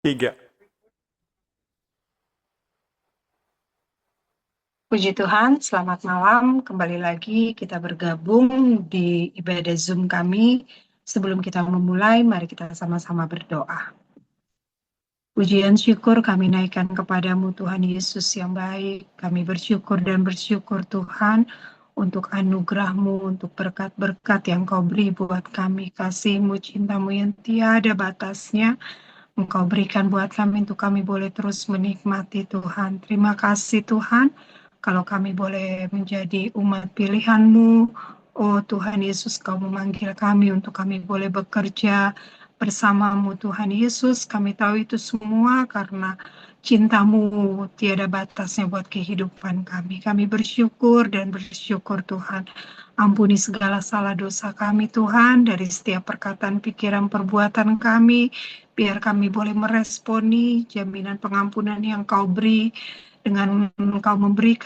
Tiga. Puji Tuhan, selamat malam. Kembali lagi kita bergabung di ibadah Zoom kami. Sebelum kita memulai, mari kita sama-sama berdoa. Pujian syukur kami naikkan kepadamu Tuhan Yesus yang baik. Kami bersyukur dan bersyukur Tuhan untuk anugerah-Mu, untuk berkat-berkat yang Kau beri buat kami. Kasih-Mu, cinta-Mu yang tiada batasnya. Engkau berikan buat kami untuk kami boleh terus menikmati Tuhan. Terima kasih Tuhan, kalau kami boleh menjadi umat pilihan-Mu. Oh Tuhan Yesus, Kau memanggil kami untuk kami boleh bekerja bersama-Mu Tuhan Yesus. Kami tahu itu semua karena cinta-Mu tiada batasnya buat kehidupan kami. Kami bersyukur dan bersyukur Tuhan. Ampuni segala salah dosa kami Tuhan, dari setiap perkataan, pikiran, perbuatan kami. Biar kami boleh meresponi jaminan pengampunan yang Kau beri dengan Engkau memberi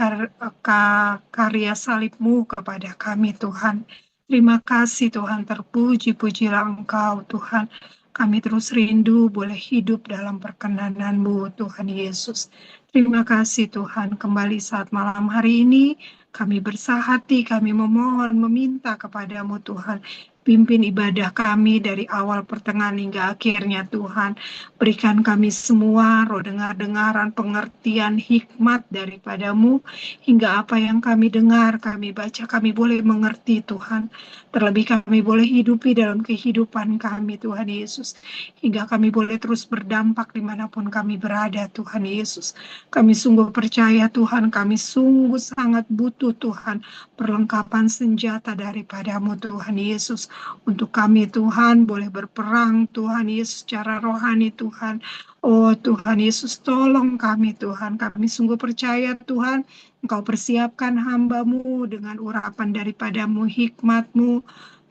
karya salib-Mu kepada kami Tuhan. Terima kasih Tuhan, terpuji-pujilah Engkau Tuhan. Kami terus rindu boleh hidup dalam perkenan-Mu Tuhan Yesus. Terima kasih Tuhan, kembali saat malam hari ini kami bersahati, kami memohon, meminta kepadamu Tuhan. Pimpin ibadah kami dari awal pertengahan hingga akhirnya Tuhan. Berikan kami semua roh dengar-dengaran, pengertian, hikmat daripadamu. Hingga apa yang kami dengar, kami baca, kami boleh mengerti Tuhan. Terlebih kami boleh hidupi dalam kehidupan kami Tuhan Yesus. Hingga kami boleh terus berdampak dimanapun kami berada Tuhan Yesus. Kami sungguh percaya Tuhan, kami sungguh sangat butuh Tuhan perlengkapan senjata daripadamu Tuhan Yesus. Untuk kami Tuhan boleh berperang Tuhan Yesus secara rohani Tuhan. Oh Tuhan Yesus, tolong kami Tuhan. Kami sungguh percaya Tuhan, Engkau persiapkan hamba-Mu dengan urapan daripadamu, hikmat-Mu.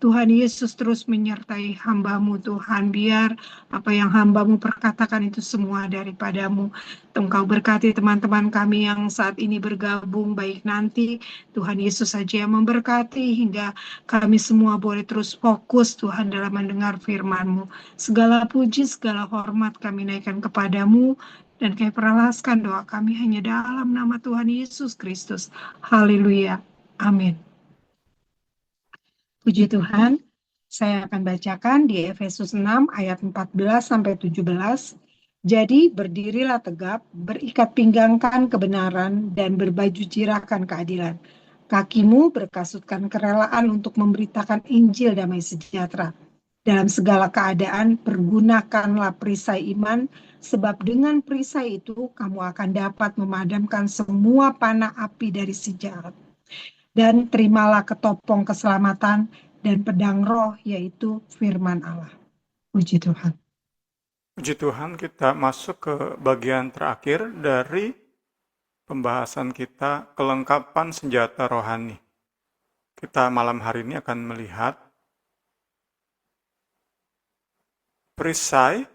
Tuhan Yesus terus menyertai hamba-Mu Tuhan. Biar apa yang hamba-Mu perkatakan itu semua daripadamu. Engkau berkati teman-teman kami yang saat ini bergabung, baik nanti Tuhan Yesus saja yang memberkati hingga kami semua boleh terus fokus Tuhan dalam mendengar firman-Mu. Segala puji, segala hormat kami naikkan kepadamu dan kami perahlaskan doa kami hanya dalam nama Tuhan Yesus Kristus. Haleluya. Amin. Puji Tuhan. Saya akan bacakan di Efesus 6 ayat 14 sampai 17. Jadi berdirilah tegap, berikat pinggangkan kebenaran dan berbaju jirakan keadilan. Kakimu berkasutkan kerelaan untuk memberitakan Injil damai sejahtera. Dalam segala keadaan, pergunakanlah perisai iman, sebab dengan perisai itu kamu akan dapat memadamkan semua panah api dari si jahat. Dan terimalah ketopong keselamatan dan pedang roh, yaitu firman Allah. Puji Tuhan. Puji Tuhan, kita masuk ke bagian terakhir dari pembahasan kita, kelengkapan senjata rohani. Kita malam hari ini akan melihat perisai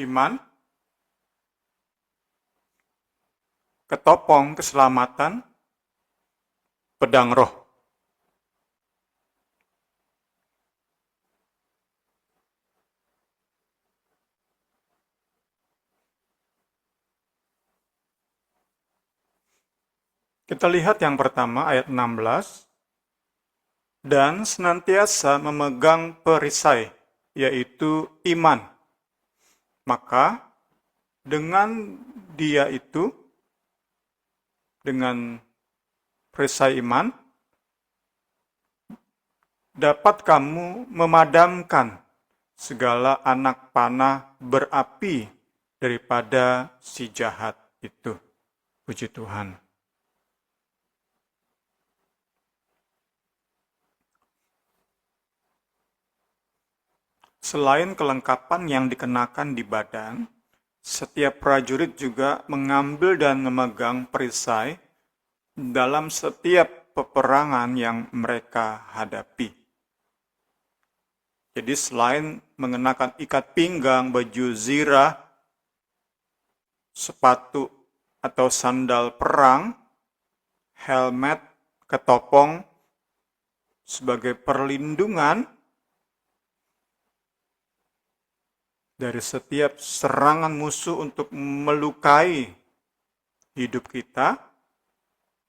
iman, ketopong keselamatan, pedang roh. Kita lihat yang pertama ayat 16. Dan senantiasa memegang perisai, yaitu iman. Maka dengan dia itu, dengan perisai iman, dapat kamu memadamkan segala anak panah berapi daripada si jahat itu. Puji Tuhan. Selain kelengkapan yang dikenakan di badan, setiap prajurit juga mengambil dan memegang perisai dalam setiap peperangan yang mereka hadapi. Jadi selain mengenakan ikat pinggang, baju zirah, sepatu atau sandal perang, helmet, ketopong sebagai perlindungan, dari setiap serangan musuh untuk melukai hidup kita,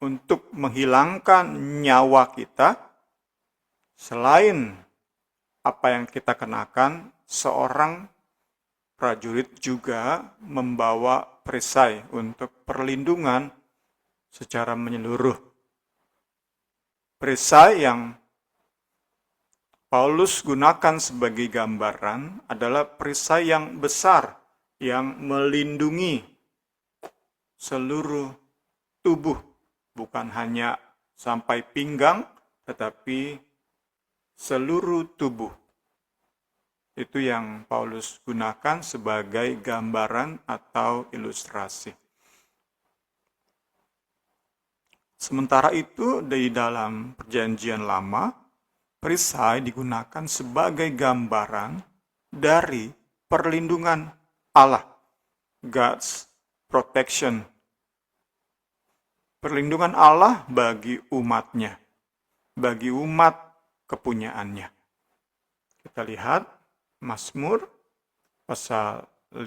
untuk menghilangkan nyawa kita. Selain apa yang kita kenakan, seorang prajurit juga membawa perisai untuk perlindungan secara menyeluruh. Perisai yang Paulus gunakan sebagai gambaran adalah perisai yang besar yang melindungi seluruh tubuh, bukan hanya sampai pinggang, tetapi seluruh tubuh. Itu yang Paulus gunakan sebagai gambaran atau ilustrasi. Sementara itu, di dalam Perjanjian Lama, perisai digunakan sebagai gambaran dari perlindungan Allah, God's protection. Perlindungan Allah bagi umatnya, bagi umat kepunyaannya. Kita lihat Mazmur pasal 5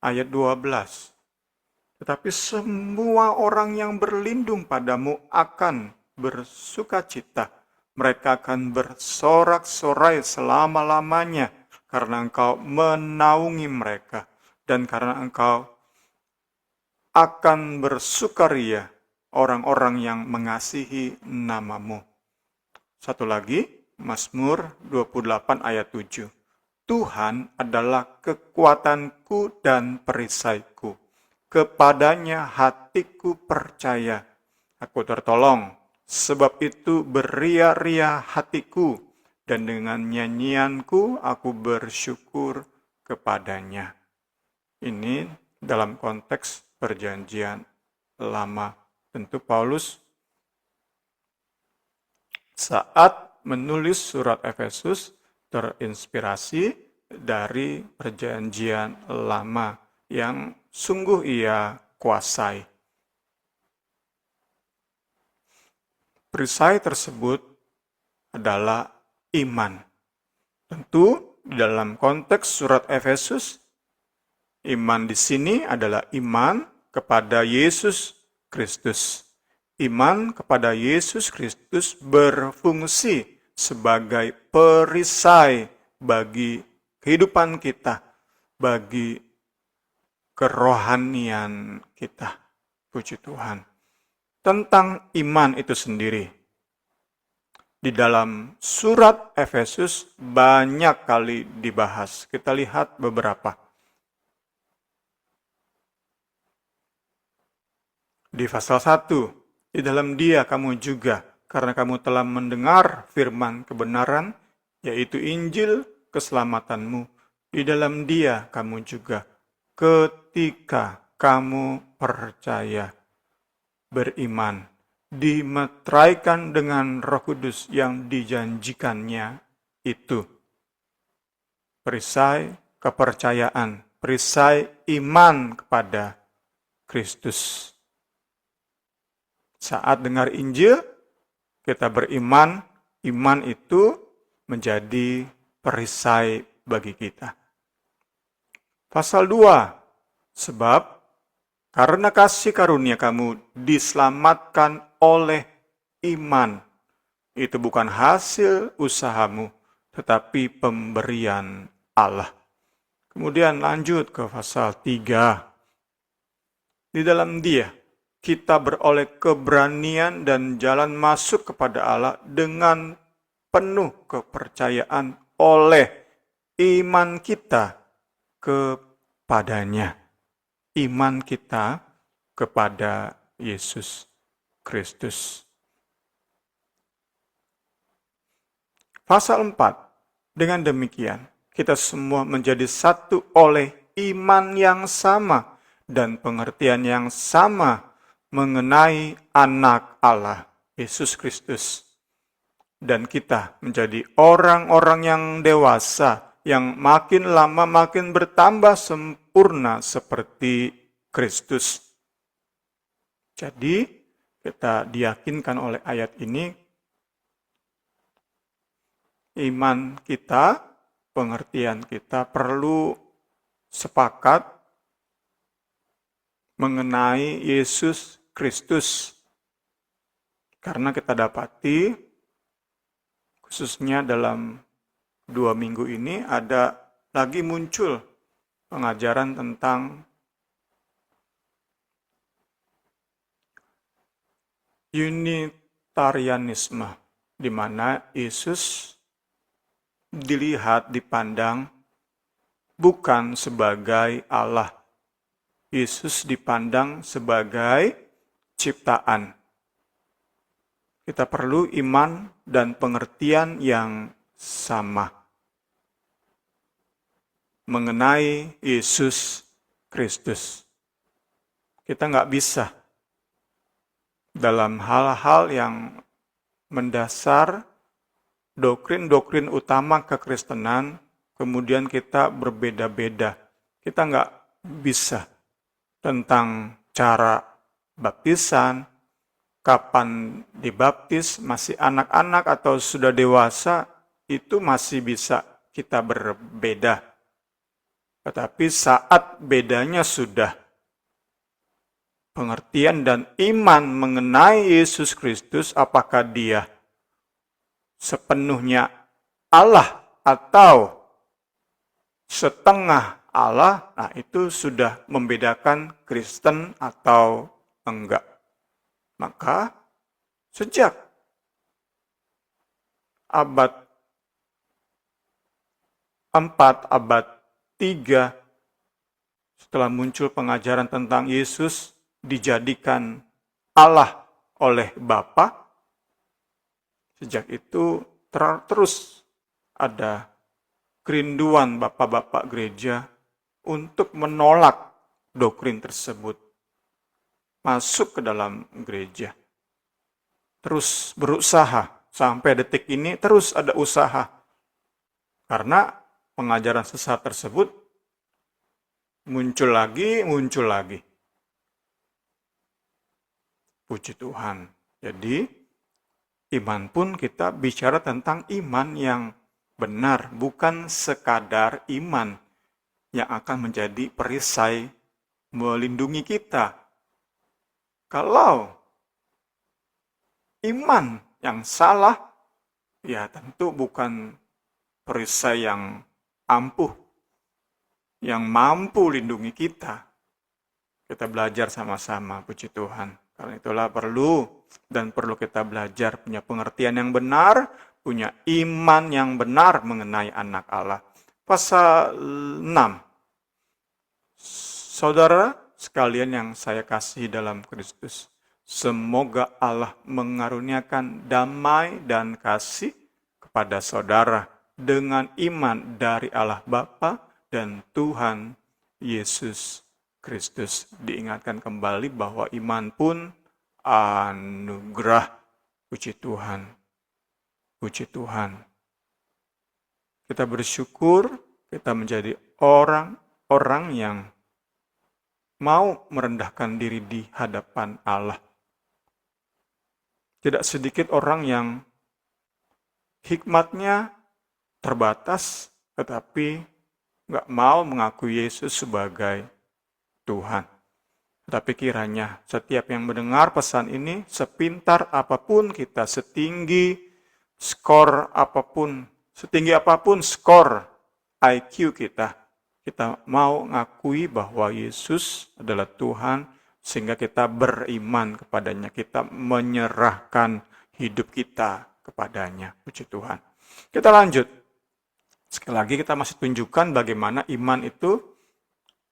ayat 12. Tetapi semua orang yang berlindung padamu akan bersukacita. Mereka akan bersorak-sorai selama-lamanya karena engkau menaungi mereka. Dan karena engkau akan bersukaria orang-orang yang mengasihi namamu. Satu lagi, Mazmur 28 ayat 7. Tuhan adalah kekuatanku dan perisaiku. Kepadanya hatiku percaya. Aku tertolong. Sebab itu beria-ria hatiku. Dan dengan nyanyianku aku bersyukur kepadanya. Ini dalam konteks Perjanjian Lama. Tentu Paulus saat menulis surat Efesus terinspirasi dari Perjanjian Lama yang sungguh ia kuasai. Perisai tersebut adalah iman. Tentu di dalam konteks surat Efesus, iman di sini adalah iman kepada Yesus Kristus. Iman kepada Yesus Kristus berfungsi sebagai perisai bagi kehidupan kita, bagi kerohanian kita. Puji Tuhan. Tentang iman itu sendiri, di dalam surat Efesus banyak kali dibahas. Kita lihat beberapa. Di pasal 1, di dalam Dia kamu juga, karena kamu telah mendengar firman kebenaran, yaitu Injil keselamatanmu. Di dalam Dia kamu juga, ketika kamu percaya, beriman, dimeteraikan dengan Roh Kudus yang dijanjikannya itu. Perisai kepercayaan, perisai iman kepada Kristus. Saat dengar Injil, kita beriman, iman itu menjadi perisai bagi kita. Pasal 2, sebab karena kasih karunia kamu diselamatkan oleh iman. Itu bukan hasil usahamu, tetapi pemberian Allah. Kemudian lanjut ke pasal 3. Di dalam Dia, kita beroleh keberanian dan jalan masuk kepada Allah dengan penuh kepercayaan oleh iman kita kepadanya. Iman kita kepada Yesus Kristus. Pasal 4, dengan demikian kita semua menjadi satu oleh iman yang sama dan pengertian yang sama mengenai anak Allah, Yesus Kristus. Dan kita menjadi orang-orang yang dewasa, yang makin lama makin bertambah sempurna seperti Kristus. Jadi, kita diyakinkan oleh ayat ini, iman kita pengertian kita perlu sepakat mengenai Yesus Kristus. Karena kita dapati, khususnya dalam 2 minggu ini, ada lagi muncul pengajaran tentang Unitarianisme, di mana Yesus dipandang bukan sebagai Allah. Yesus dipandang sebagai ciptaan. Kita perlu iman dan pengertian yang sama mengenai Yesus Kristus. Kita nggak bisa dalam hal-hal yang mendasar doktrin-doktrin utama kekristenan, kemudian kita berbeda-beda. Kita nggak bisa tentang cara baptisan, kapan dibaptis, masih anak-anak atau sudah dewasa, itu masih bisa kita berbeda. Tetapi saat bedanya sudah pengertian dan iman mengenai Yesus Kristus, apakah dia sepenuhnya Allah atau setengah Allah, nah itu sudah membedakan Kristen atau enggak. Maka sejak abad 4, abad 3, setelah muncul pengajaran tentang Yesus dijadikan Allah oleh Bapa, sejak itu terus ada kerinduan bapak-bapak gereja untuk menolak doktrin tersebut masuk ke dalam gereja. Terus berusaha, sampai detik ini terus ada usaha. Karena pengajaran sesat tersebut muncul lagi. Puji Tuhan. Jadi, iman pun kita bicara tentang iman yang benar, bukan sekadar iman yang akan menjadi perisai melindungi kita. Kalau iman yang salah, ya tentu bukan perisai yang ampuh, yang mampu lindungi kita. Kita belajar sama-sama, puji Tuhan. Karena itulah perlu kita belajar punya pengertian yang benar, punya iman yang benar mengenai anak Allah. Pasal 6. Saudara sekalian yang saya kasihi dalam Kristus, semoga Allah mengaruniakan damai dan kasih kepada saudara dengan iman dari Allah Bapa dan Tuhan Yesus Kristus. Diingatkan kembali bahwa iman pun anugerah. Puji Tuhan. Puji Tuhan. Kita bersyukur kita menjadi orang yang mau merendahkan diri di hadapan Allah. Tidak sedikit orang yang hikmatnya terbatas, tetapi nggak mau mengakui Yesus sebagai Tuhan. Tetapi kiranya setiap yang mendengar pesan ini, sepintar apapun kita, setinggi apapun skor IQ kita mau ngakui bahwa Yesus adalah Tuhan, sehingga kita beriman kepadanya, kita menyerahkan hidup kita kepadanya. Puji Tuhan. Kita lanjut. Sekali lagi kita masih tunjukkan bagaimana iman itu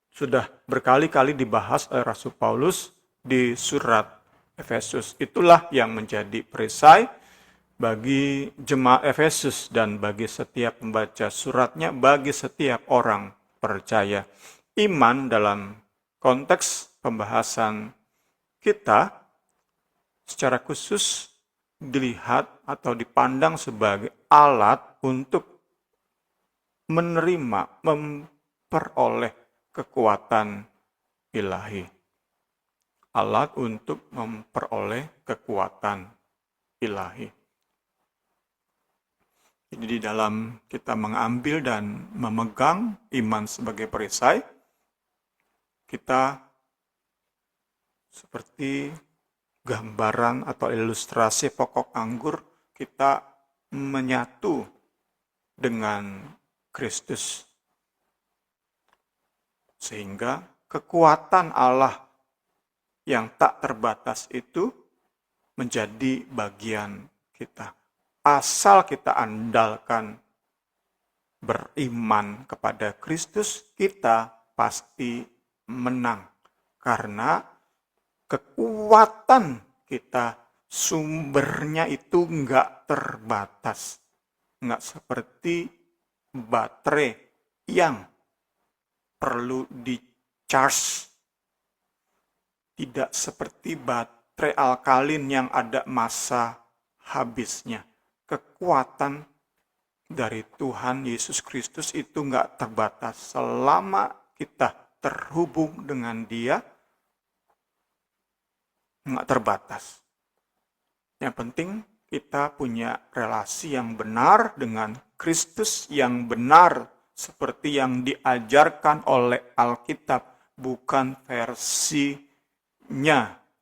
sudah berkali-kali dibahas oleh Rasul Paulus di surat Efesus. Itulah yang menjadi perisai bagi jemaat Efesus dan bagi setiap pembaca suratnya, bagi setiap orang percaya. Iman dalam konteks pembahasan kita secara khusus dilihat atau dipandang sebagai alat untuk menerima, memperoleh kekuatan ilahi. Alat untuk memperoleh kekuatan ilahi. Jadi di dalam kita mengambil dan memegang iman sebagai perisai, kita seperti gambaran atau ilustrasi pokok anggur, kita menyatu dengan Kristus. Sehingga kekuatan Allah yang tak terbatas itu menjadi bagian kita. Asal kita andalkan beriman kepada Kristus, kita pasti menang. Karena kekuatan kita sumbernya itu nggak terbatas. Nggak seperti baterai yang perlu di-charge. Tidak seperti baterai alkalin yang ada masa habisnya. Kekuatan dari Tuhan Yesus Kristus itu nggak terbatas. Selama kita terhubung dengan Dia, nggak terbatas. Yang penting kita punya relasi yang benar dengan Kristus yang benar seperti yang diajarkan oleh Alkitab, bukan versinya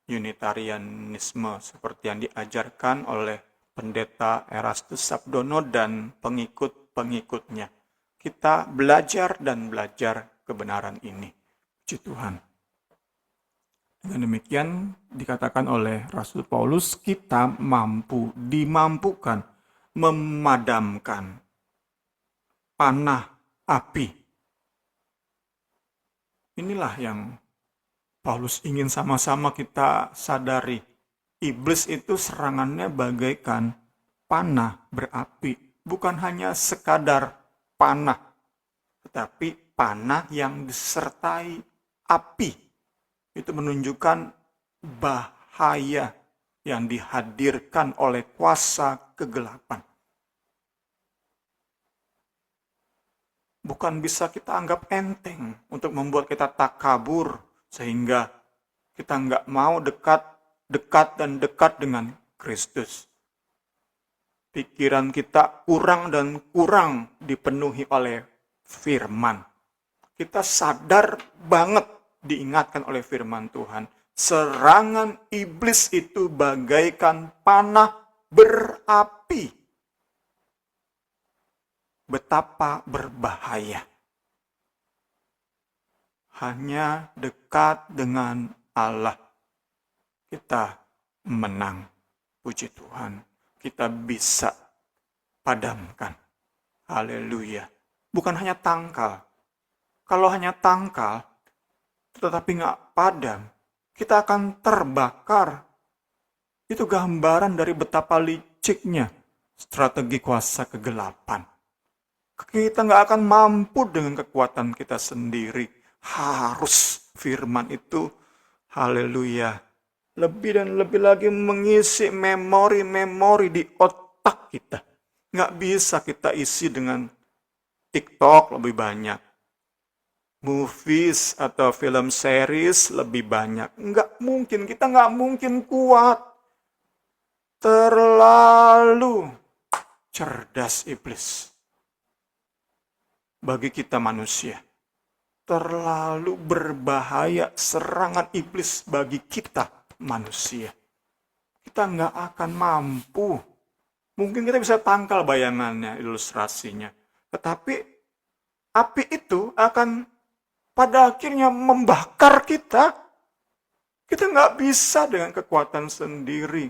Unitarianisme seperti yang diajarkan oleh Pendeta Erastus Sabdono dan pengikut-pengikutnya. Kita belajar dan belajar kebenaran ini. Puji Tuhan. Dengan demikian dikatakan oleh Rasul Paulus, kita dimampukan memadamkan panah api. Inilah yang Paulus ingin sama-sama kita sadari. Iblis itu serangannya bagaikan panah berapi. Bukan hanya sekadar panah, tetapi panah yang disertai api. Itu menunjukkan bahaya yang dihadirkan oleh kuasa kegelapan. Bukan bisa kita anggap enteng untuk membuat kita takabur sehingga kita nggak mau dekat dengan Kristus. Pikiran kita kurang dan kurang dipenuhi oleh firman. Kita sadar banget diingatkan oleh firman Tuhan. Serangan iblis itu bagaikan panah berapi. Betapa berbahaya. Hanya dekat dengan Allah kita menang. Puji Tuhan. Kita bisa padamkan. Haleluya. Bukan hanya tangkal. Kalau hanya tangkal, tetapi nggak padam, kita akan terbakar. Itu gambaran dari betapa liciknya strategi kuasa kegelapan. Kita nggak akan mampu dengan kekuatan kita sendiri. Harus firman itu, haleluya, lebih dan lebih lagi mengisi memori-memori di otak kita. Nggak bisa kita isi dengan TikTok lebih banyak. Movies atau film series lebih banyak. Nggak mungkin, kita nggak mungkin kuat. Terlalu cerdas iblis. Bagi kita manusia. Terlalu berbahaya serangan iblis bagi kita manusia. Kita nggak akan mampu. Mungkin kita bisa tangkal bayangannya, ilustrasinya. Tetapi api itu akan pada akhirnya membakar kita. Kita nggak bisa dengan kekuatan sendiri.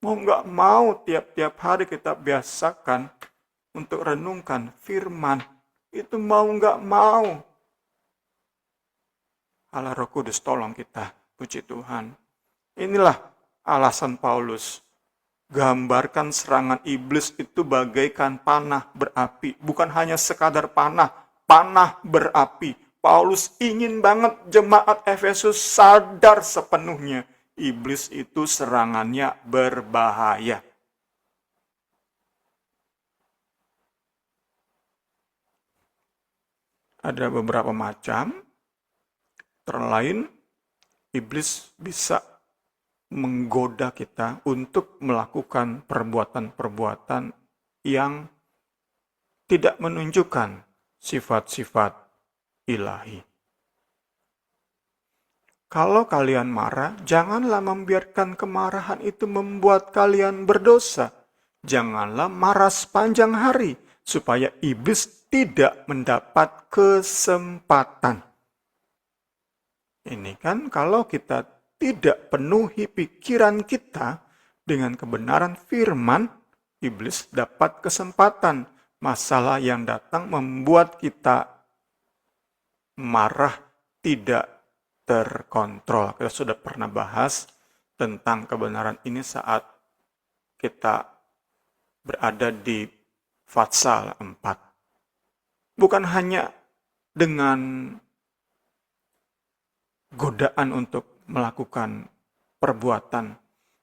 Mau nggak mau tiap-tiap hari kita biasakan untuk renungkan firman. Itu mau nggak mau. Allah Roh Kudus tolong kita. Puji Tuhan. Inilah alasan Paulus. Gambarkan serangan iblis itu bagaikan panah berapi. Bukan hanya sekadar panah berapi. Paulus ingin banget jemaat Efesus sadar sepenuhnya. Iblis itu serangannya berbahaya. Ada beberapa macam. Terlain, iblis bisa menggoda kita untuk melakukan perbuatan-perbuatan yang tidak menunjukkan sifat-sifat ilahi. Kalau kalian marah, janganlah membiarkan kemarahan itu membuat kalian berdosa. Janganlah marah sepanjang hari, supaya iblis tidak mendapat kesempatan. Ini kan kalau kita tidak penuhi pikiran kita dengan kebenaran firman, iblis dapat kesempatan. Masalah yang datang membuat kita marah tidak terkontrol. Kita sudah pernah bahas tentang kebenaran ini saat kita berada di Fatsal 4. Bukan hanya dengan godaan untuk melakukan perbuatan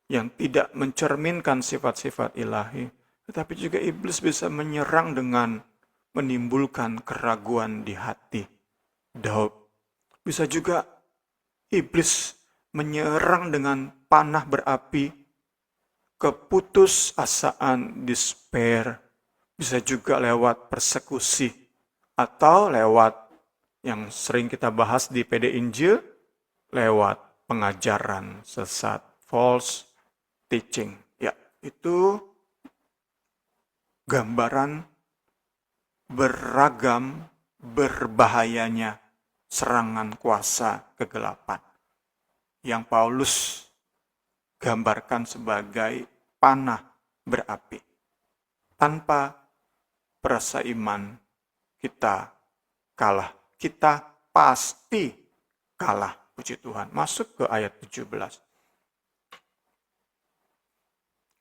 yang tidak mencerminkan sifat-sifat ilahi, tetapi juga iblis bisa menyerang dengan menimbulkan keraguan di hati. Daud bisa juga iblis menyerang dengan panah berapi, keputusasaan, despair, bisa juga lewat persekusi, atau lewat yang sering kita bahas di PD Injil, lewat pengajaran sesat, false teaching. Ya, itu gambaran beragam berbahayanya serangan kuasa kegelapan yang Paulus gambarkan sebagai panah berapi. Tanpa perasa iman kita kalah. Kita pasti kalah, puji Tuhan. Masuk ke ayat 17.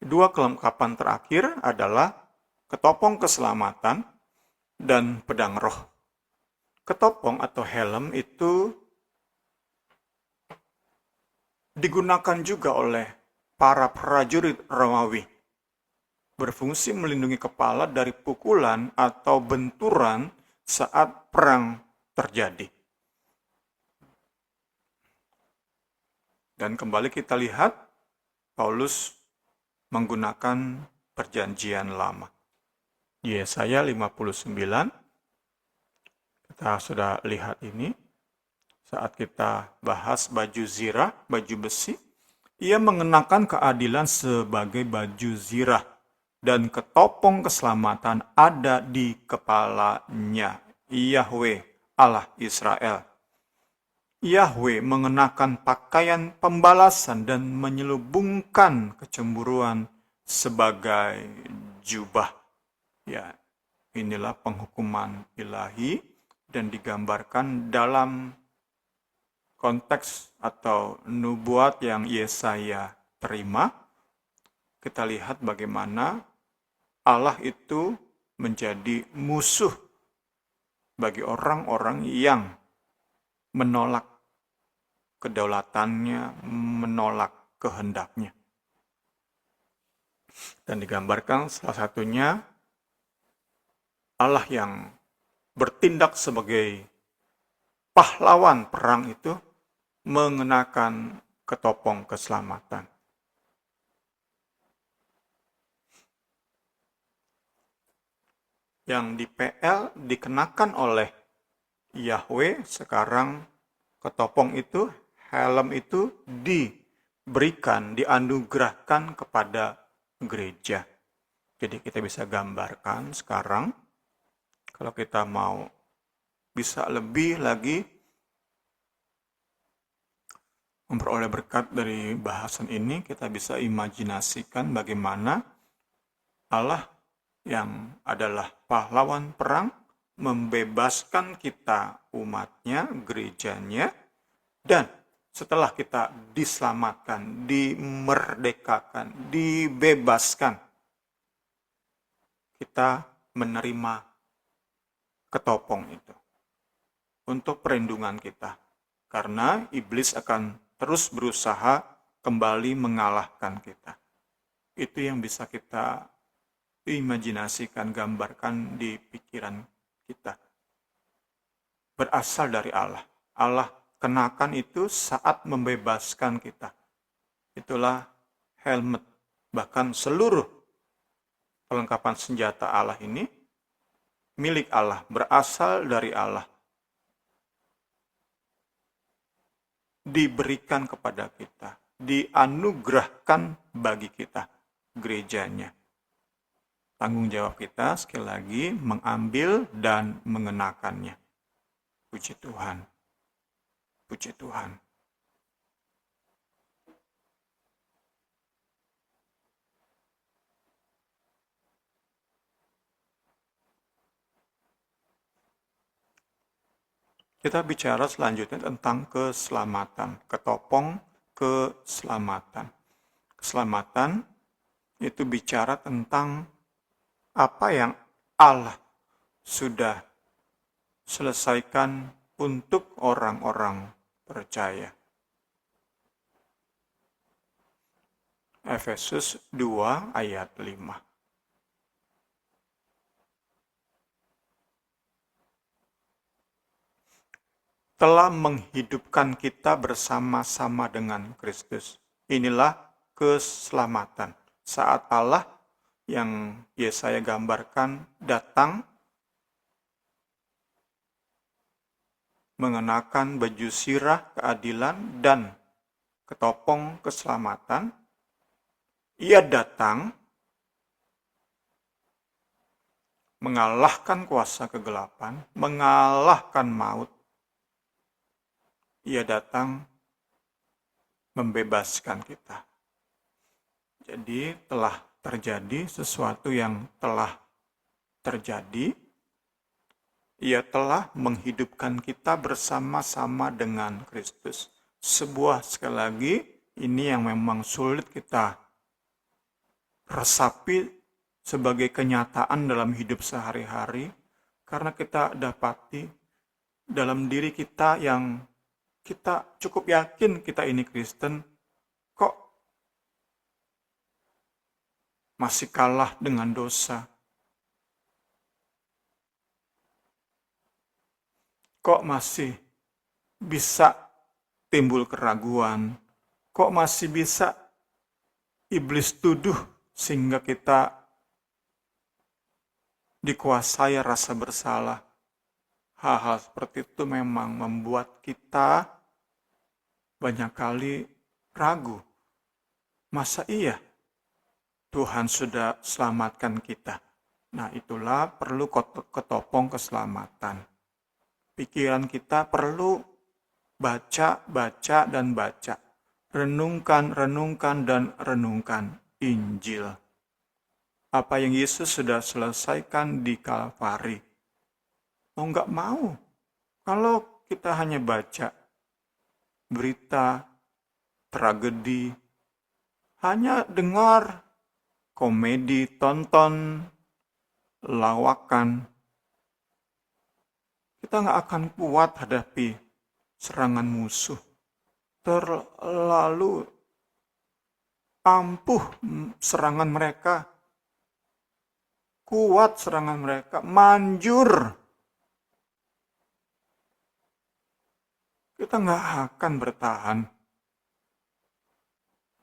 Dua kelengkapan terakhir adalah ketopong keselamatan dan pedang roh. Ketopong atau helm itu digunakan juga oleh para prajurit Romawi. Berfungsi melindungi kepala dari pukulan atau benturan saat perang terjadi. Dan kembali kita lihat, Paulus menggunakan perjanjian lama. Yesaya 59, kita sudah lihat ini, saat kita bahas baju zirah, baju besi, ia mengenakan keadilan sebagai baju zirah, dan ketopong keselamatan ada di kepalanya, Yahweh, Allah Israel. Yahweh mengenakan pakaian pembalasan dan menyelubungkan kecemburuan sebagai jubah. Ya, inilah penghukuman ilahi dan digambarkan dalam konteks atau nubuat yang Yesaya terima. Kita lihat bagaimana Allah itu menjadi musuh bagi orang-orang yang menolak kedaulatannya, menolak kehendaknya. Dan digambarkan salah satunya Allah yang bertindak sebagai pahlawan perang itu mengenakan ketopong keselamatan. Yang di PL dikenakan oleh Yahweh, sekarang ketopong itu, helm itu diberikan, dianugerahkan kepada gereja. Jadi kita bisa gambarkan sekarang, kalau kita mau bisa lebih lagi memperoleh berkat dari bahasan ini, kita bisa imajinasikan bagaimana Allah yang adalah pahlawan perang membebaskan kita umatnya, gerejanya, dan setelah kita diselamatkan, dimerdekakan, dibebaskan, kita menerima ketopong itu untuk perlindungan kita. Karena iblis akan terus berusaha kembali mengalahkan kita. Itu yang bisa kita imajinasikan, gambarkan di pikiran kita. Berasal dari Allah. Allah kenakan itu saat membebaskan kita. Itulah helmet. Bahkan seluruh perlengkapan senjata Allah ini milik Allah, berasal dari Allah, diberikan kepada kita, dianugerahkan bagi kita, gerejanya. Tanggung jawab kita sekali lagi mengambil dan mengenakannya. Puji Tuhan. Puji Tuhan. Kita bicara selanjutnya tentang keselamatan, ketopong keselamatan. Keselamatan itu bicara tentang apa yang Allah sudah selesaikan untuk orang-orang percaya. Efesus 2 ayat 5. Telah menghidupkan kita bersama-sama dengan Kristus. Inilah keselamatan. Saat Allah yang Yesaya gambarkan datang mengenakan baju sirah keadilan dan ketopong keselamatan, ia datang mengalahkan kuasa kegelapan, mengalahkan maut. Ia datang membebaskan kita. Jadi telah terjadi sesuatu yang telah terjadi. Ia telah menghidupkan kita bersama-sama dengan Kristus. Sebuah, sekali lagi, ini yang memang sulit kita resapi sebagai kenyataan dalam hidup sehari-hari, karena kita dapati dalam diri kita yang kita cukup yakin kita ini Kristen, kok masih kalah dengan dosa? Kok masih bisa timbul keraguan? Kok masih bisa iblis tuduh sehingga kita dikuasai rasa bersalah? Hal-hal seperti itu memang membuat kita banyak kali ragu. Masa iya Tuhan sudah selamatkan kita? Nah, itulah perlu ketopong keselamatan. Pikiran kita perlu baca, dan baca. Renungkan, dan renungkan Injil. Apa yang Yesus sudah selesaikan di Kalvari. Mau nggak mau, kalau kita hanya baca berita, tragedi, hanya dengar komedi, tonton, lawakan, kita nggak akan kuat hadapi serangan musuh. Terlalu ampuh serangan mereka, kuat serangan mereka, manjur. Kita nggak akan bertahan.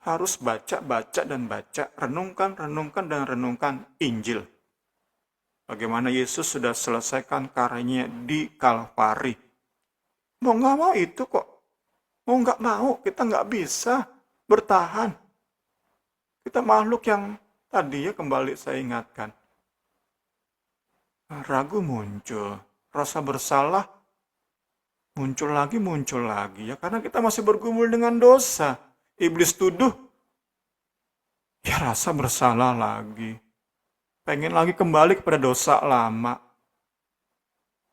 Harus baca, dan baca. Renungkan, dan renungkan Injil. Bagaimana Yesus sudah selesaikan karyanya di Kalvari. Mau nggak mau itu kok. Mau nggak mau, kita nggak bisa bertahan. Kita makhluk yang tadi ya kembali saya ingatkan. Ragu muncul, rasa bersalah muncul lagi ya, karena kita masih bergumul dengan dosa. Iblis tuduh, ya rasa bersalah lagi. Pengen lagi kembali kepada dosa lama.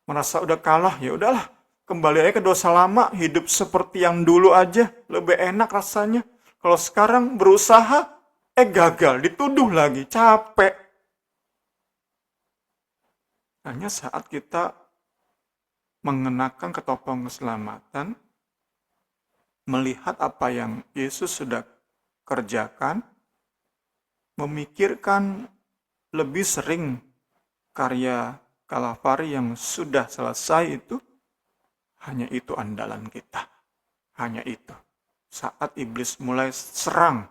Merasa udah kalah, ya udahlah, kembali aja ke dosa lama, hidup seperti yang dulu aja, lebih enak rasanya. Kalau sekarang berusaha, gagal, dituduh lagi, capek. Hanya saat kita mengenakan ketopong keselamatan, melihat apa yang Yesus sudah kerjakan, memikirkan lebih sering karya Kalvari yang sudah selesai itu, hanya itu andalan kita. Hanya itu. Saat iblis mulai serang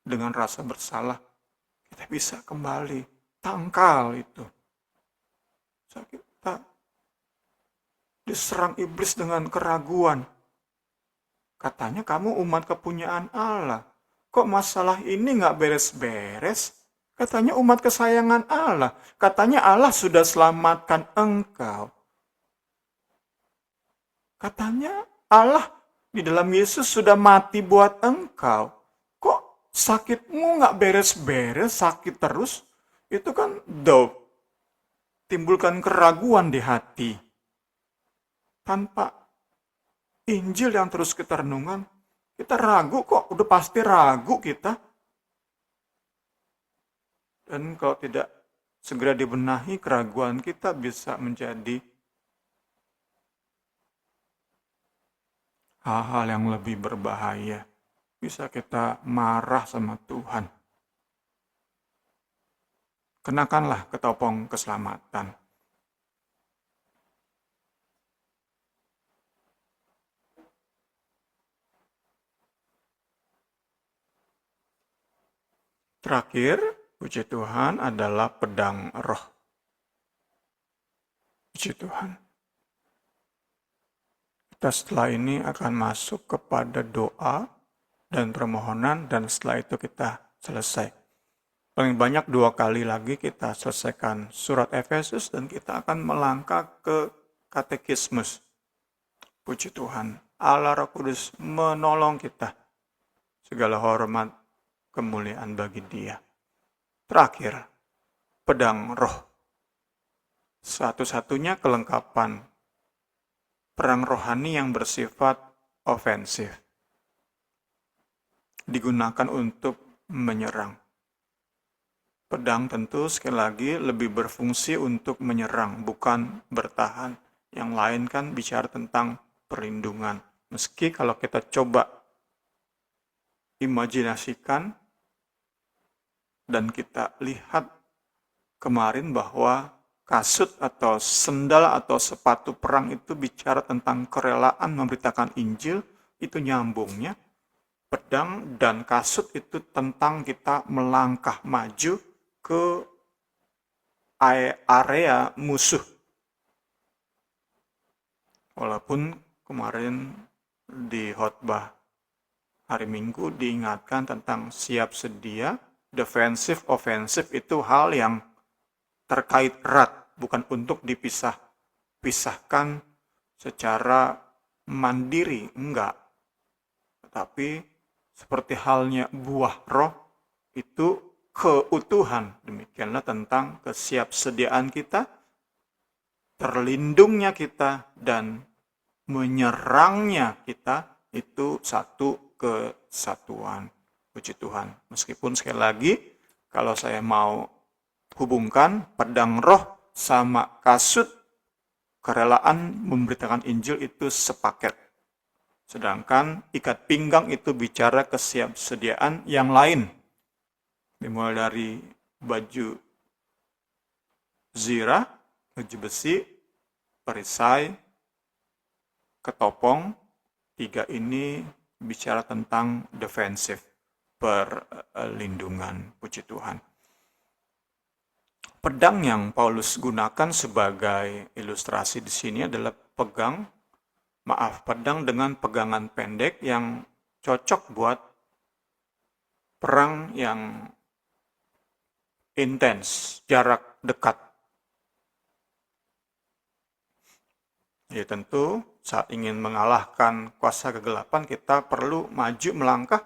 dengan rasa bersalah, kita bisa kembali tangkal itu. Kita diserang iblis dengan keraguan. Katanya kamu umat kepunyaan Allah. Kok masalah ini nggak beres-beres? Katanya umat kesayangan Allah. Katanya Allah sudah selamatkan engkau. Katanya Allah di dalam Yesus sudah mati buat engkau. Kok sakitmu nggak beres-beres, sakit terus? Itu kan timbulkan keraguan di hati. Tanpa Injil yang terus kita renungan, kita ragu kok, udah pasti ragu kita. Dan kalau tidak segera dibenahi, keraguan kita bisa menjadi hal-hal yang lebih berbahaya. Bisa kita marah sama Tuhan. Kenakanlah ketopong keselamatan. Terakhir, puji Tuhan adalah pedang roh. Puji Tuhan. Kita setelah ini akan masuk kepada doa dan permohonan, dan setelah itu kita selesai. Paling banyak 2 kali lagi kita selesaikan surat Efesus dan kita akan melangkah ke katekismus. Puji Tuhan, Allah Roh Kudus menolong kita. Segala hormat, kemuliaan bagi Dia. Terakhir, pedang roh. Satu-satunya kelengkapan perang rohani yang bersifat ofensif. Digunakan untuk menyerang. Pedang tentu sekali lagi lebih berfungsi untuk menyerang, bukan bertahan. Yang lain kan bicara tentang perlindungan. Meski kalau kita coba imajinasikan dan kita lihat kemarin bahwa kasut atau sendal atau sepatu perang itu bicara tentang kerelaan memberitakan Injil, itu nyambungnya. Pedang dan kasut itu tentang kita melangkah maju ke area musuh. Walaupun kemarin di khotbah hari Minggu diingatkan tentang siap sedia, defensif, ofensif itu hal yang terkait erat, bukan untuk dipisahkan secara mandiri, enggak. Tetapi seperti halnya buah roh, itu keutuhan. Demikianlah tentang kesiapsediaan kita, terlindungnya kita, dan menyerangnya kita, itu satu kesatuan. Puji Tuhan. Meskipun sekali lagi, kalau saya mau hubungkan pedang roh sama kasut kerelaan memberitakan Injil itu sepaket. Sedangkan ikat pinggang itu bicara kesiapsediaan yang lain. Dimulai dari baju zirah, baju besi, perisai, ketopong. 3 ini bicara tentang defensif, perlindungan. Puji Tuhan. Pedang yang Paulus gunakan sebagai ilustrasi di sini adalah pedang dengan pegangan pendek yang cocok buat perang yang intens, jarak dekat. Ya tentu saat ingin mengalahkan kuasa kegelapan kita perlu maju melangkah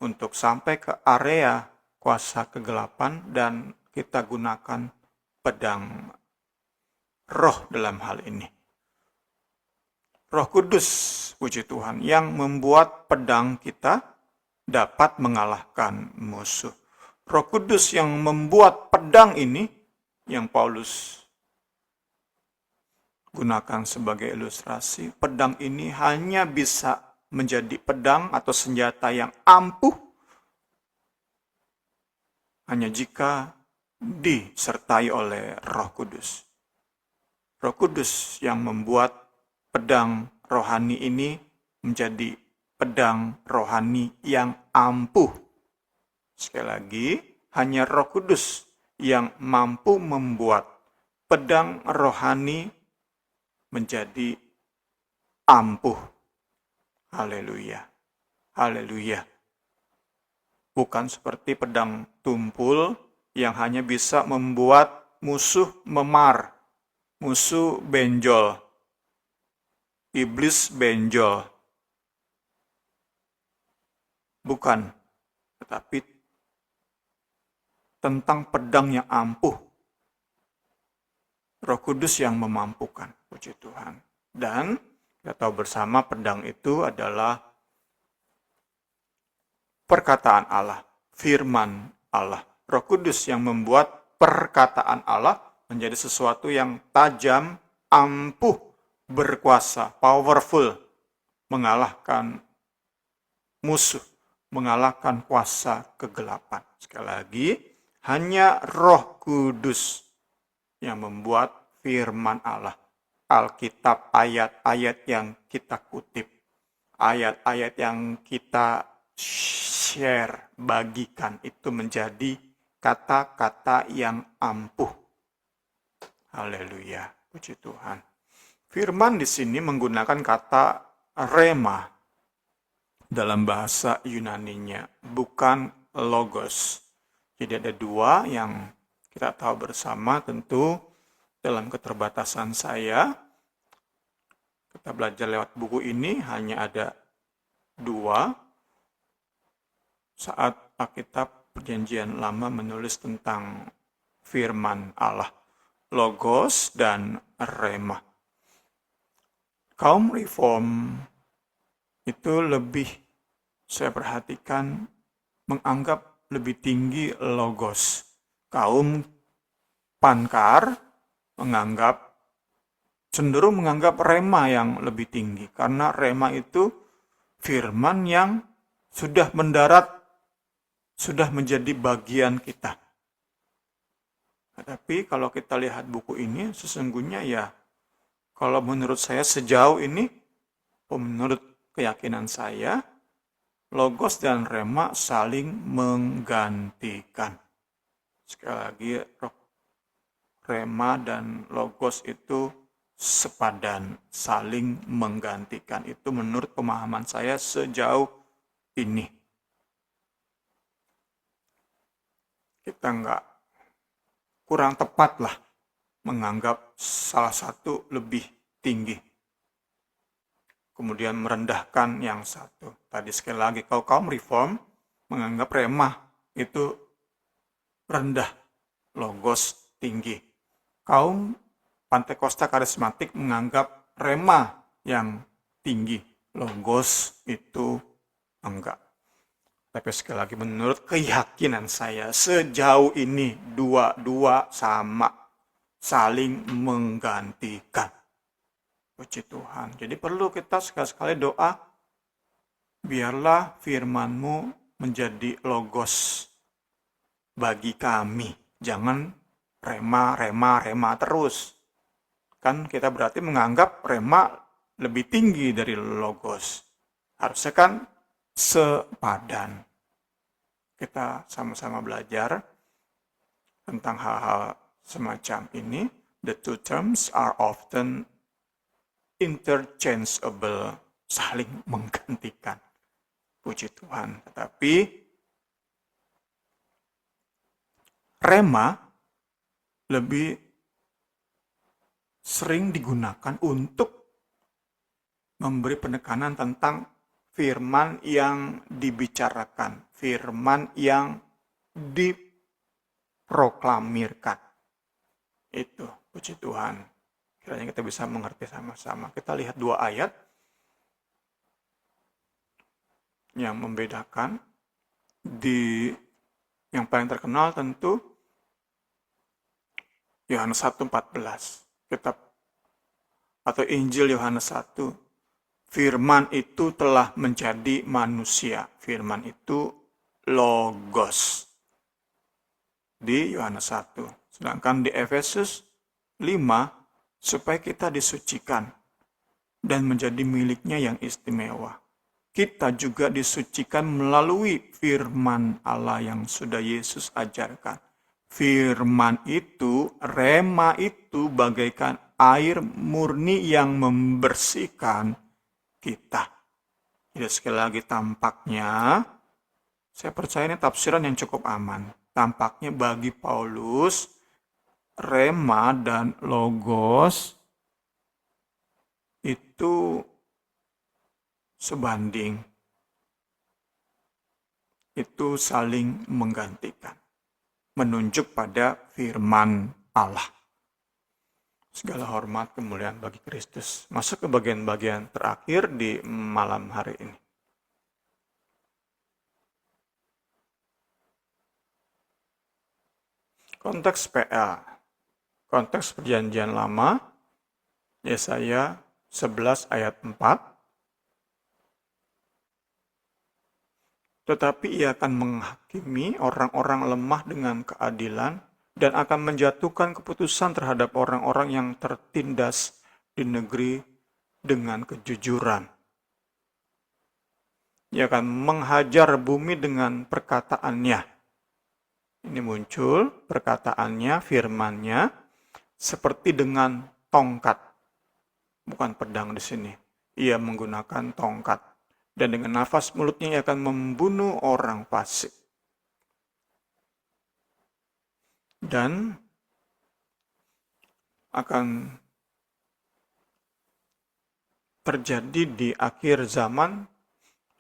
untuk sampai ke area kuasa kegelapan, dan kita gunakan pedang roh dalam hal ini. Roh Kudus, puji Tuhan, yang membuat pedang kita dapat mengalahkan musuh. Roh Kudus yang membuat pedang ini, yang Paulus gunakan sebagai ilustrasi, pedang ini hanya bisa menjadi pedang atau senjata yang ampuh hanya jika disertai oleh Roh Kudus. Roh Kudus yang membuat pedang rohani ini menjadi pedang rohani yang ampuh. Sekali lagi, hanya Roh Kudus yang mampu membuat pedang rohani menjadi ampuh. Haleluya. Haleluya. Bukan seperti pedang tumpul yang hanya bisa membuat musuh memar, musuh benjol, iblis benjol. Bukan, tetapi tentang pedang yang ampuh. Roh Kudus yang memampukan, puji Tuhan. Dan kita tahu bersama pedang itu adalah perkataan Allah, firman Allah. Roh Kudus yang membuat perkataan Allah menjadi sesuatu yang tajam, ampuh, berkuasa, powerful, mengalahkan musuh, mengalahkan kuasa kegelapan. Sekali lagi, hanya Roh Kudus yang membuat firman Allah, Alkitab, ayat-ayat yang kita kutip, ayat-ayat yang kita share, bagikan, itu menjadi kata-kata yang ampuh. Haleluya, puji Tuhan. Firman di sini menggunakan kata rema dalam bahasa Yunaninya, bukan logos. Jadi ada dua yang kita tahu bersama, tentu dalam keterbatasan saya, kita belajar lewat buku ini hanya ada dua. Saat Alkitab Perjanjian Lama menulis tentang firman Allah, logos dan rema. Kaum reform itu lebih, saya perhatikan, menganggap lebih tinggi logos. Kaum pankar cenderung menganggap rema yang lebih tinggi, karena rema itu firman yang sudah mendarat, sudah menjadi bagian kita. Tapi kalau kita lihat buku ini, sesungguhnya ya, kalau menurut saya sejauh ini, menurut keyakinan saya, logos dan rema saling menggantikan. Sekali lagi, rema dan logos itu sepadan, saling menggantikan. Itu menurut pemahaman saya sejauh ini. Kita kurang tepat lah menganggap salah satu lebih tinggi, kemudian merendahkan yang satu. Tadi sekali lagi, kalau kaum reform menganggap rema itu rendah, logos tinggi. Kaum Pantekosta karismatik menganggap rema yang tinggi, logos itu enggak. Tapi sekali lagi, menurut keyakinan saya, sejauh ini dua-dua sama, saling menggantikan. Puji Tuhan. Jadi perlu kita sekali-sekali doa, biarlah firman-Mu menjadi logos bagi kami. Jangan rema terus. Kan kita berarti menganggap rema lebih tinggi dari logos. Harusnya kan sepadan. Kita sama-sama belajar tentang hal-hal semacam ini. The two terms are often interchangeable, saling menggantikan. Puji Tuhan. Tetapi rema lebih sering digunakan untuk memberi penekanan tentang firman yang dibicarakan, firman yang diproklamirkan. Itu, puji Tuhan. Kiranya kita bisa mengerti sama-sama. Kita lihat dua ayat yang membedakan. Yang paling terkenal tentu Yohanes 1:14. Kitab atau Injil Yohanes 1. Firman itu telah menjadi manusia. Firman itu logos. Di Yohanes 1. Sedangkan di Efesus 5, supaya kita disucikan dan menjadi miliknya yang istimewa. Kita juga disucikan melalui firman Allah yang sudah Yesus ajarkan. Firman itu, rema itu bagaikan air murni yang membersihkan kita. Jadi sekali lagi tampaknya, saya percaya ini tafsiran yang cukup aman. Tampaknya bagi Paulus, rema dan logos itu sebanding. Itu saling menggantikan. Menunjuk pada firman Allah. Segala hormat kemuliaan bagi Kristus. Masuk ke bagian-bagian terakhir di malam hari ini. Konteks PL. Konteks perjanjian lama. Yesaya 11 ayat 4. Tetapi ia akan menghakimi orang-orang lemah dengan keadilan dan akan menjatuhkan keputusan terhadap orang-orang yang tertindas di negeri dengan kejujuran. Ia akan menghajar bumi dengan perkataannya. Ini muncul perkataannya, firmannya, seperti dengan tongkat. Bukan pedang di sini. Ia menggunakan tongkat. Dan dengan nafas mulutnya ia akan membunuh orang fasik. Dan akan terjadi di akhir zaman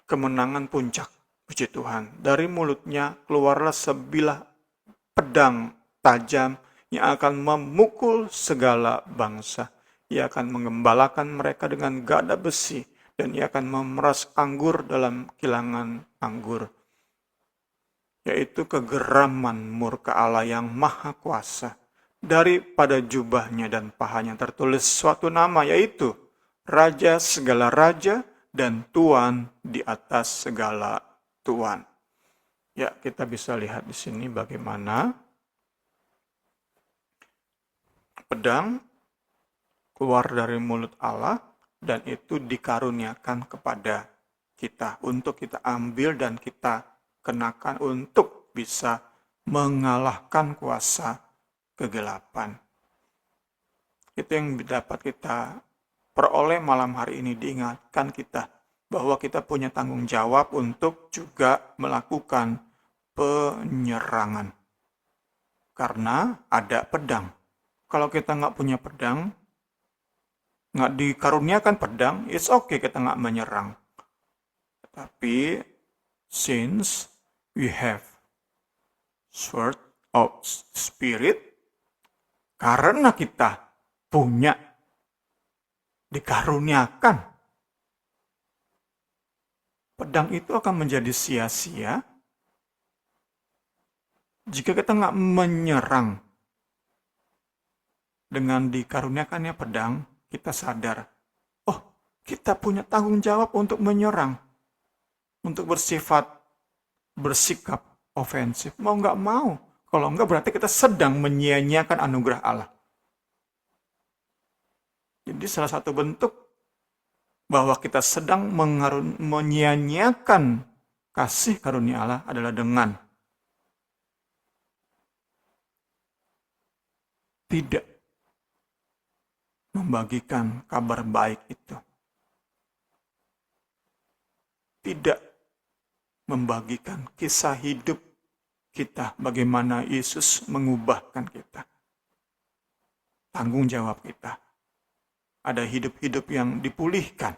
kemenangan puncak. Puji Tuhan. Dari mulutnya keluarlah sebilah pedang tajam yang akan memukul segala bangsa. Ia akan mengembalakan mereka dengan gada besi dan ia akan memeras anggur dalam kilangan anggur. Yaitu kegeraman murka Allah yang maha kuasa. Daripada jubahnya dan pahanya tertulis suatu nama, yaitu Raja segala raja dan Tuan di atas segala tuan. Ya, kita bisa lihat di sini bagaimana pedang keluar dari mulut Allah dan itu dikaruniakan kepada kita untuk kita ambil dan kita kenakan untuk bisa mengalahkan kuasa kegelapan. Itu yang dapat kita peroleh malam hari ini, diingatkan kita bahwa kita punya tanggung jawab untuk juga melakukan penyerangan. Karena ada pedang. Kalau kita nggak punya pedang, nggak dikaruniakan pedang, it's okay kita nggak menyerang. Tapi since we have sword of spirit, karena kita punya dikaruniakan, pedang itu akan menjadi sia-sia jika kita nggak menyerang. Dengan dikaruniakannya pedang, kita sadar, oh, kita punya tanggung jawab untuk menyerang, untuk bersikap ofensif. Mau nggak mau, kalau nggak berarti kita sedang menyia-nyiakan anugerah Allah. Jadi salah satu bentuk bahwa kita sedang menyia-nyiakan kasih karunia Allah adalah dengan tidak membagikan kabar baik itu. Tidak membagikan kisah hidup kita, bagaimana Yesus mengubahkan kita. Tanggung jawab kita. Ada hidup-hidup yang dipulihkan.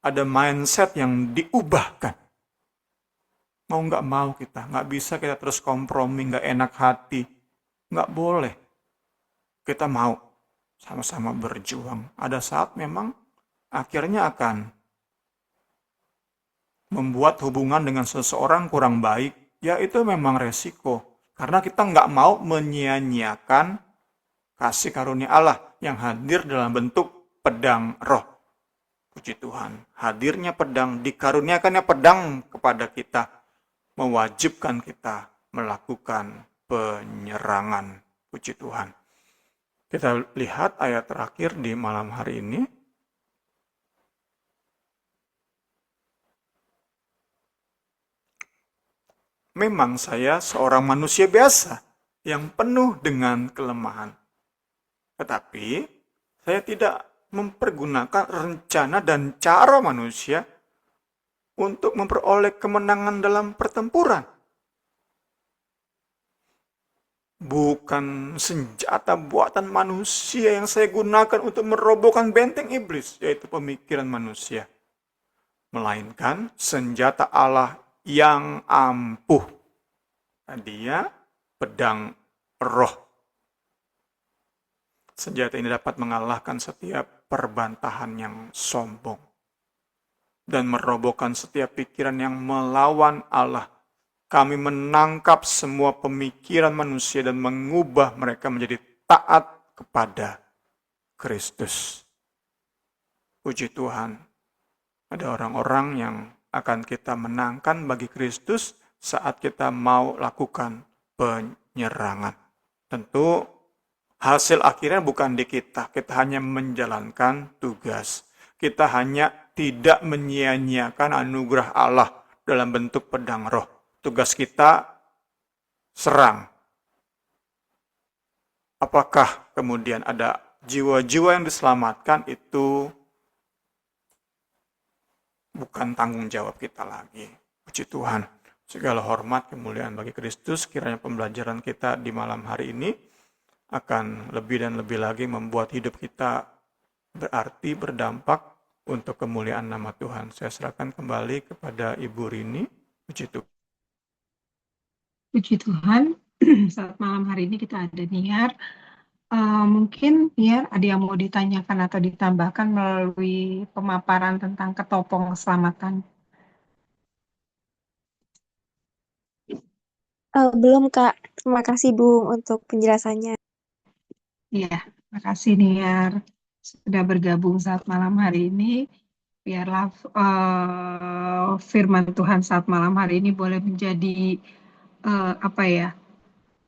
Ada mindset yang diubahkan. Mau nggak mau kita, nggak bisa kita terus kompromi, nggak enak hati. Nggak boleh. Kita mau sama-sama berjuang. Ada saat memang akhirnya akan membuat hubungan dengan seseorang kurang baik. Ya itu memang resiko. Karena kita nggak mau menyia-nyiakan kasih karunia Allah yang hadir dalam bentuk pedang roh. Puji Tuhan. Hadirnya pedang, dikaruniakannya pedang kepada kita. Mewajibkan kita melakukan penyerangan. Puji Tuhan. Kita lihat ayat terakhir di malam hari ini. Memang saya seorang manusia biasa. yang penuh dengan kelemahan. Tetapi saya tidak mempergunakan rencana dan cara manusia untuk memperoleh kemenangan dalam pertempuran. Bukan senjata buatan manusia yang saya gunakan untuk merobohkan benteng iblis, yaitu pemikiran manusia. Melainkan senjata Allah yang ampuh. Dia pedang roh. Senjata ini dapat mengalahkan setiap perbantahan yang sombong dan merobohkan setiap pikiran yang melawan Allah. Kami menangkap semua pemikiran manusia dan mengubah mereka menjadi taat kepada Kristus. Puji Tuhan, ada orang-orang yang akan kita menangkan bagi Kristus saat kita mau lakukan penyerangan. Tentu hasil akhirnya bukan di kita hanya menjalankan tugas. Kita hanya tidak menyia-nyiakan anugerah Allah dalam bentuk pedang roh. Tugas kita serang. Apakah kemudian ada jiwa-jiwa yang diselamatkan, itu bukan tanggung jawab kita lagi. Puji Tuhan. Segala hormat kemuliaan bagi Kristus. Kiranya pembelajaran kita di malam hari ini akan lebih dan lebih lagi membuat hidup kita berarti, berdampak untuk kemuliaan nama Tuhan. Saya serahkan kembali kepada Ibu Rini. Puji Tuhan. Puji Tuhan, saat malam hari ini kita ada Niar. Mungkin Niar ada yang mau ditanyakan atau ditambahkan melalui pemaparan tentang ketopong keselamatan. Belum, Kak. Terima kasih, Bung, untuk penjelasannya. Iya, terima kasih Niar sudah bergabung saat malam hari ini. Biarlah firman Tuhan saat malam hari ini boleh menjadi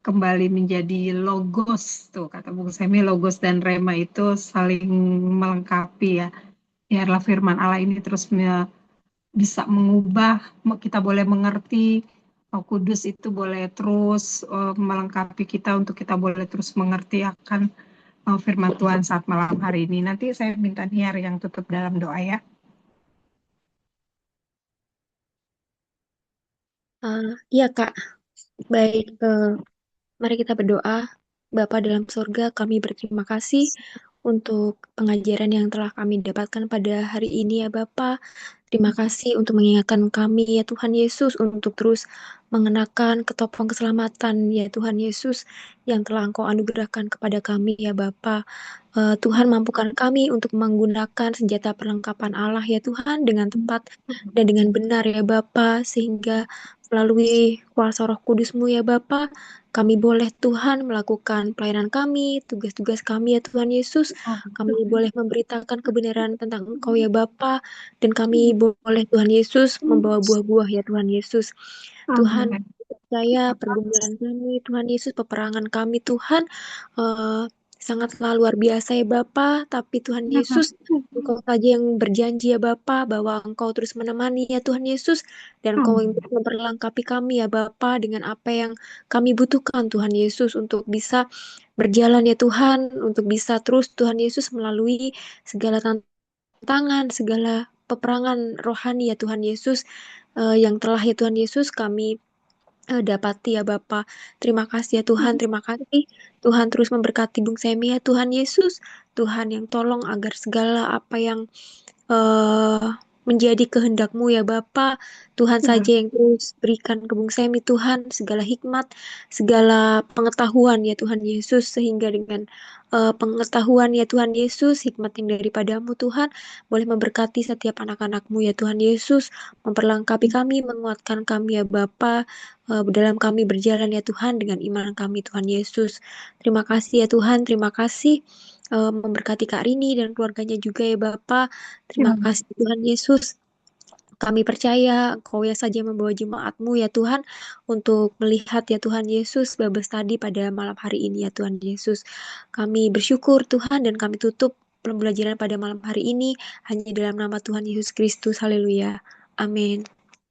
kembali menjadi logos tuh kata Bung Semi, logos dan rema itu saling melengkapi ya. Biarlah firman Allah ini terus bisa mengubah, kita boleh mengerti, Roh Kudus itu boleh terus melengkapi kita untuk kita boleh terus mengerti akan firman Tuhan saat malam hari ini. Nanti saya minta Niar yang tutup dalam doa ya. Iya, Kak. Baik, mari kita berdoa. Bapa dalam surga, kami berterima kasih untuk pengajaran yang telah kami dapatkan pada hari ini ya Bapa. Terima kasih untuk mengingatkan kami ya Tuhan Yesus untuk terus mengenakan ketopong keselamatan ya Tuhan Yesus yang telah Engkau anugerahkan kepada kami ya Bapa. Tuhan mampukan kami untuk menggunakan senjata perlengkapan Allah ya Tuhan dengan tepat dan dengan benar ya Bapa, sehingga melalui kuasa Roh Kudus-Mu ya Bapa, kami boleh Tuhan melakukan pelayanan kami, tugas-tugas kami ya Tuhan Yesus. Kami boleh memberitakan kebenaran tentang Engkau ya Bapa, dan kami boleh Tuhan Yesus membawa buah-buah ya Tuhan Yesus. Tuhan, percaya pergumulan kami, Tuhan Yesus, peperangan kami Tuhan, sangatlah luar biasa ya Bapa, tapi Tuhan Yesus, Engkau saja yang berjanji ya Bapa, bahwa Engkau terus menemani ya Tuhan Yesus, dan Engkau yang terus memperlengkapi kami ya Bapa dengan apa yang kami butuhkan Tuhan Yesus untuk bisa berjalan ya Tuhan, untuk bisa terus Tuhan Yesus melalui segala tantangan, segala peperangan rohani ya Tuhan Yesus, yang telah ya Tuhan Yesus kami dapati ya Bapa. Terima kasih ya Tuhan, terima kasih. Tuhan terus memberkati Bung Semi ya Tuhan Yesus. Tuhan yang tolong agar segala apa yang menjadi kehendak-Mu ya Bapa. Tuhan saja yang terus berikan ke Bung Semi Tuhan segala hikmat, segala pengetahuan ya Tuhan Yesus, sehingga dengan pengetahuan ya Tuhan Yesus, hikmat yang daripada-Mu Tuhan, boleh memberkati setiap anak-anak-Mu ya Tuhan Yesus, memperlengkapi kami, menguatkan kami ya Bapa, dalam kami berjalan ya Tuhan dengan iman kami Tuhan Yesus. Terima kasih ya Tuhan, terima kasih memberkati Kak Rini dan keluarganya juga ya Bapa. Terima kasih Tuhan Yesus. Kami percaya Engkau ya saja membawa jemaat-Mu ya Tuhan untuk melihat ya Tuhan Yesus Bible study pada malam hari ini ya Tuhan Yesus. Kami bersyukur Tuhan dan kami tutup pembelajaran pada malam hari ini hanya dalam nama Tuhan Yesus Kristus. Haleluya. Amin.